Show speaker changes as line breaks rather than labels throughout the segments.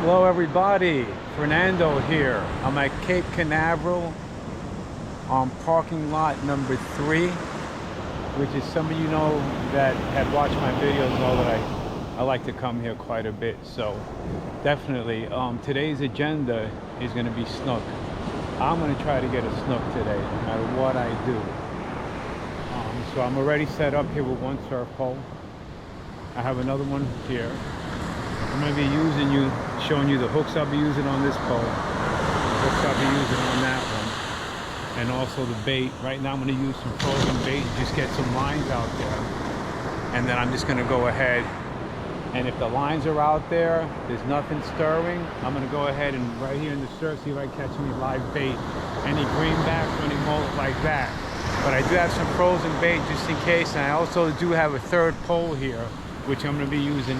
Hello everybody, Fernando here. I'm at Cape Canaveral on parking lot number 3, which is some of you know that have watched my videos know that I like to come here quite a bit. So definitely today's agenda is going to be snook. I'm going to try to get a snook today no matter what I do. So I'm already set up here with one surf pole. I have another one here. I'm going to be showing you the hooks I'll be using on this pole, hooks I'll be using on that one, and also the bait. Right now I'm going to use some frozen bait and just get some lines out there. And then I'm just going to go ahead, and if the lines are out there, there's nothing stirring, I'm going to go ahead and right here in the surf see if I catch any live bait, any greenbacks or any mullet like that. But I do have some frozen bait just in case, and I also do have a third pole here, which I'm going to be using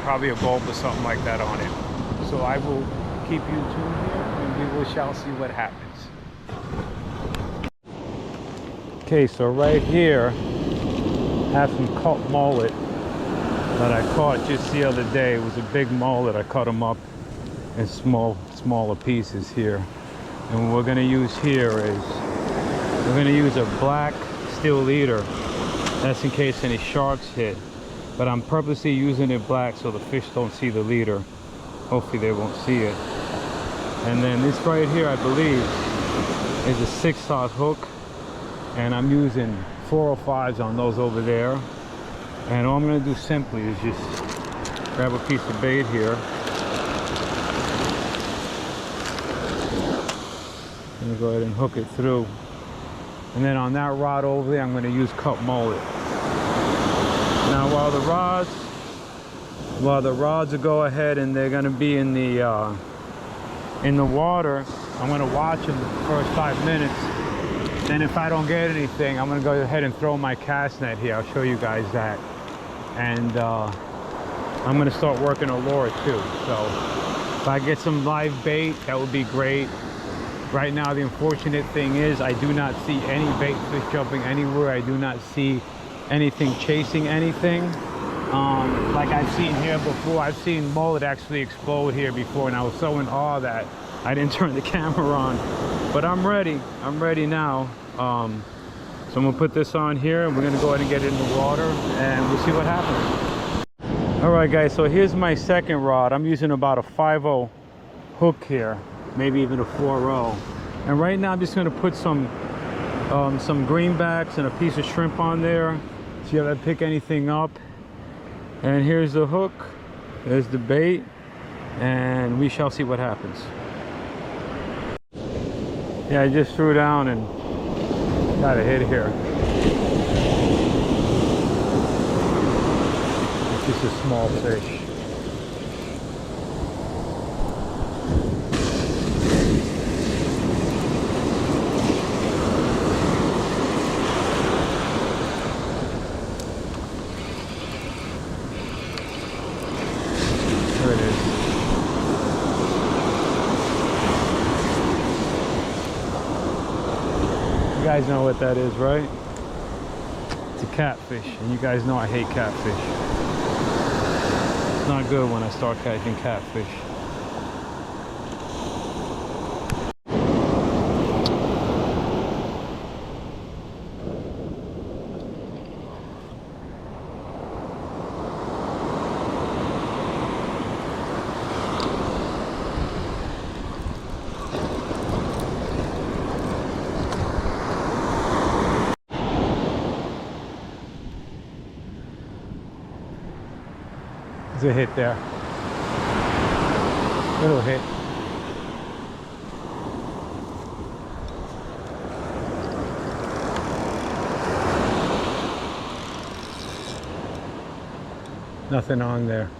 probably a bulb or something like that on it. So I will keep you tuned here and we shall see what happens. Okay, so right here I have some cut mullet that I caught just the other day. It was a big mullet. I cut them up in smaller pieces here. And what we're going to use here is we're going to use a black steel leader. That's in case any sharks hit. But I'm purposely using it black so the fish don't see the leader. Hopefully they won't see it. And then this right here, I believe, is a 6/0 hook. And I'm using 405s on those over there. And all I'm gonna do simply is just grab a piece of bait here. I'm gonna go ahead and hook it through. And then on that rod over there, I'm gonna use cut mullet. Now while the rods will go ahead and they're going to be in the water, I'm going to watch them the first 5 minutes. Then if I don't get anything, I'm going to go ahead and throw my cast net here. I'll show you guys that. And I'm going to start working a lure too. So if I get some live bait, that would be great. Right now the unfortunate thing is I do not see any bait fish jumping anywhere. I do not see anything chasing anything. Like I've seen here before, I've seen mullet actually explode here before, and I was so in awe that I didn't turn the camera on. But I'm ready now. So I'm gonna put this on here and we're gonna go ahead and get it in the water and we'll see what happens. All right guys, so here's my second rod. I'm using about a 5/0 hook here, maybe even a 4/0. And right now I'm just gonna put some greenbacks and a piece of shrimp on there. See if I pick anything up. And here's the hook, there's the bait, and we shall see what happens. Yeah, I just threw down and got a hit here. It's just a small fish. You guys know what that is, right? It's a catfish, and you guys know I hate catfish. It's not good when I start catching catfish. There's a hit there. Little hit. Nothing on there.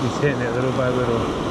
He's hitting it little by little.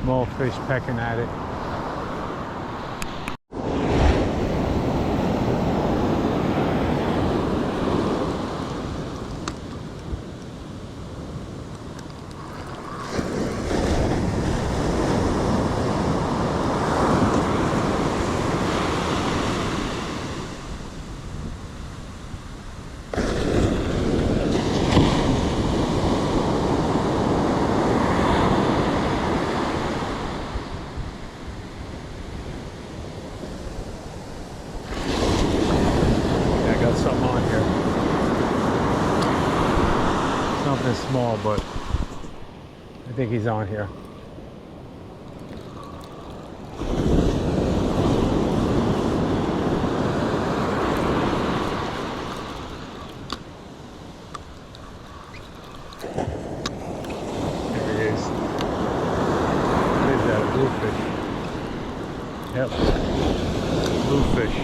small fish pecking at it. Something on here. Something small, but I think he's on here. There he is. What is that? A bluefish? Yep. Bluefish.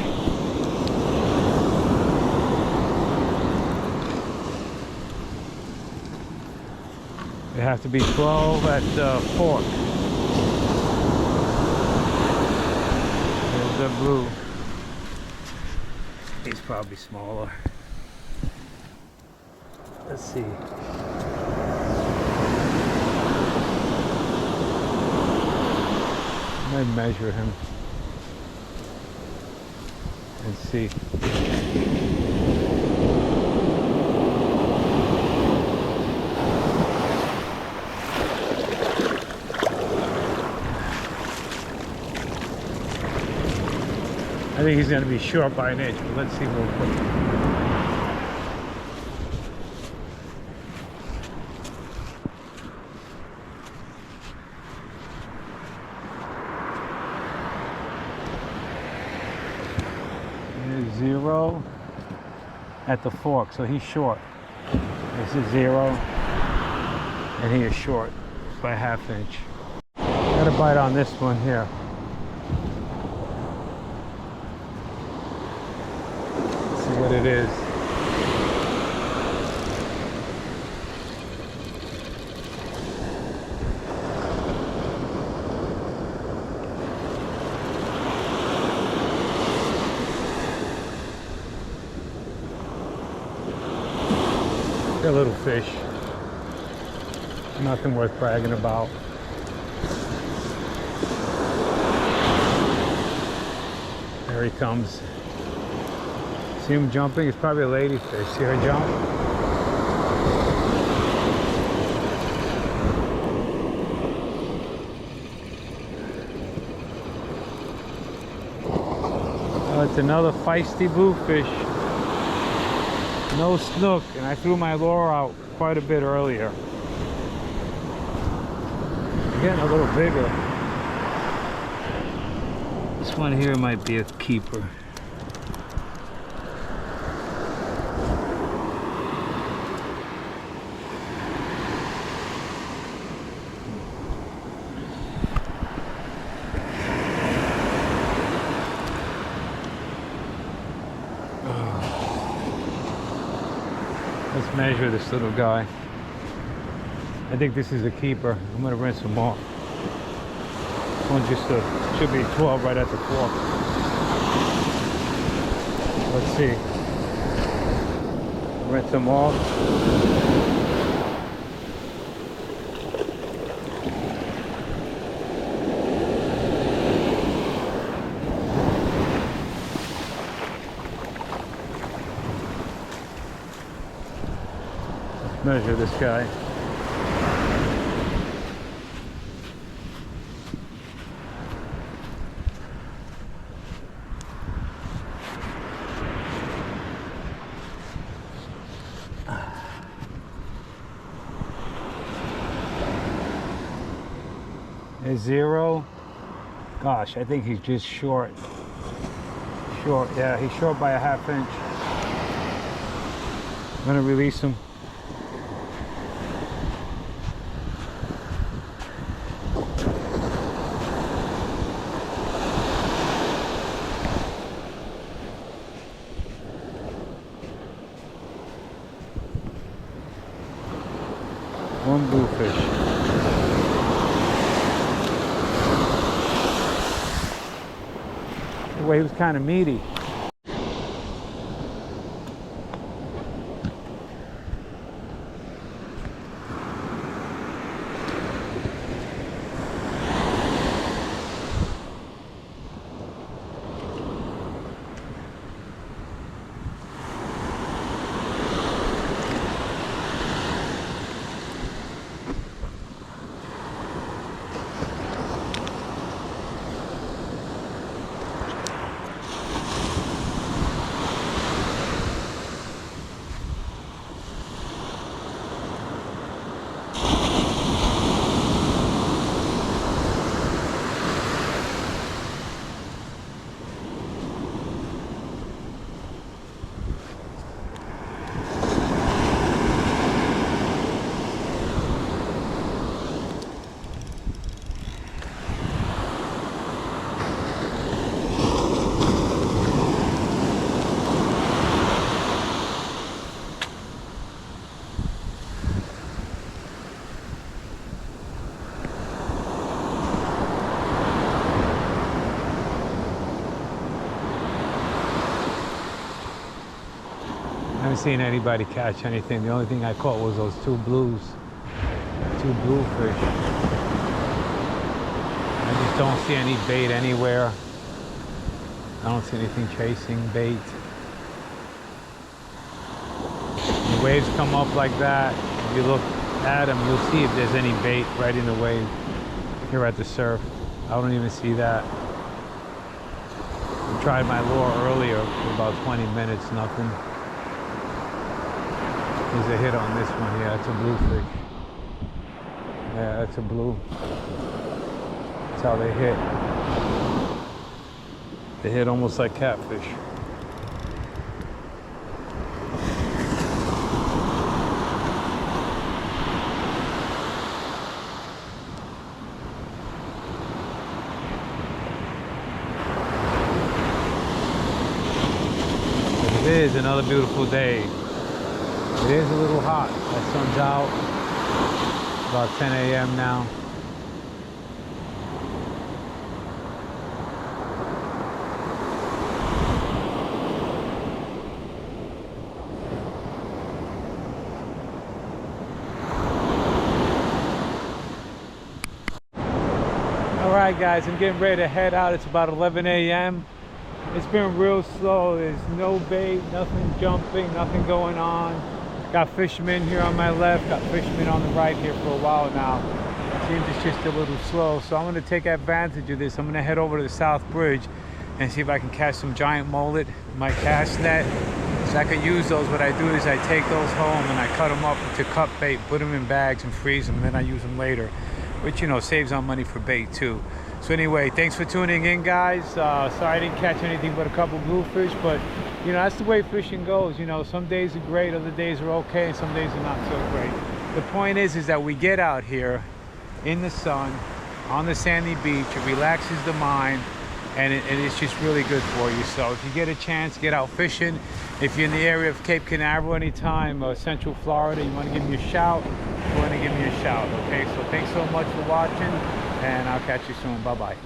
They have to be 12 at the fork. There's the blue. He's probably smaller. Let's see. I'm gonna measure him and see. I think he's going to be short by an inch, but let's see real quick. Here's 0 at the fork, so he's short. This is 0, and he is short by a ½ inch. Got a bite on this one here. What it is. They're little fish. Nothing worth bragging about. There he comes. See him jumping? It's probably a ladyfish. See her jump? Oh, it's another feisty bluefish. No snook, and I threw my lure out quite a bit earlier. Getting a little bigger. This one here might be a keeper. Let's measure this little guy. I think this is a keeper. I'm gonna rinse him off. This one just should be 12 right at the fork. Let's see. Rinse him off. Measure this guy. Is 0. Gosh, I think he's just short. Short, yeah, he's short by a ½ inch. I'm gonna release him. One bluefish. The wave was kind of meaty. I haven't seen anybody catch anything. The only thing I caught was those two bluefish. I just don't see any bait anywhere. I don't see anything chasing bait. When the waves come up like that, if you look at them, you'll see if there's any bait right in the wave here at the surf. I don't even see that. I tried my lure earlier for about 20 minutes, nothing. There's a hit on this one. Yeah, it's a bluefish. Yeah, that's a blue. That's how they hit. They hit almost like catfish. But it is another beautiful day. It is a little hot. The sun's out. About 10 a.m. now. All right, guys, I'm getting ready to head out. It's about 11 a.m. It's been real slow. There's no bait, nothing jumping, nothing going on. Got fishermen here on my left, got fishermen on the right here for a while now. Seems it's just a little slow, so I'm gonna take advantage of this. I'm gonna head over to the South Bridge and see if I can catch some giant mullet in my cast net. So I can use those. What I do is I take those home and I cut them up into cut bait, put them in bags and freeze them, and then I use them later, which, you know, saves on money for bait too. So anyway, thanks for tuning in, guys. Sorry I didn't catch anything but a couple bluefish, but you know, that's the way fishing goes. You know, some days are great, other days are okay, and some days are not so great. The point is that we get out here in the sun, on the sandy beach. It relaxes the mind, and it's just really good for you. So if you get a chance, get out fishing. If you're in the area of Cape Canaveral anytime, Central Florida, you want to give me a shout, you want to give me a shout, okay? So thanks so much for watching, and I'll catch you soon. Bye-bye.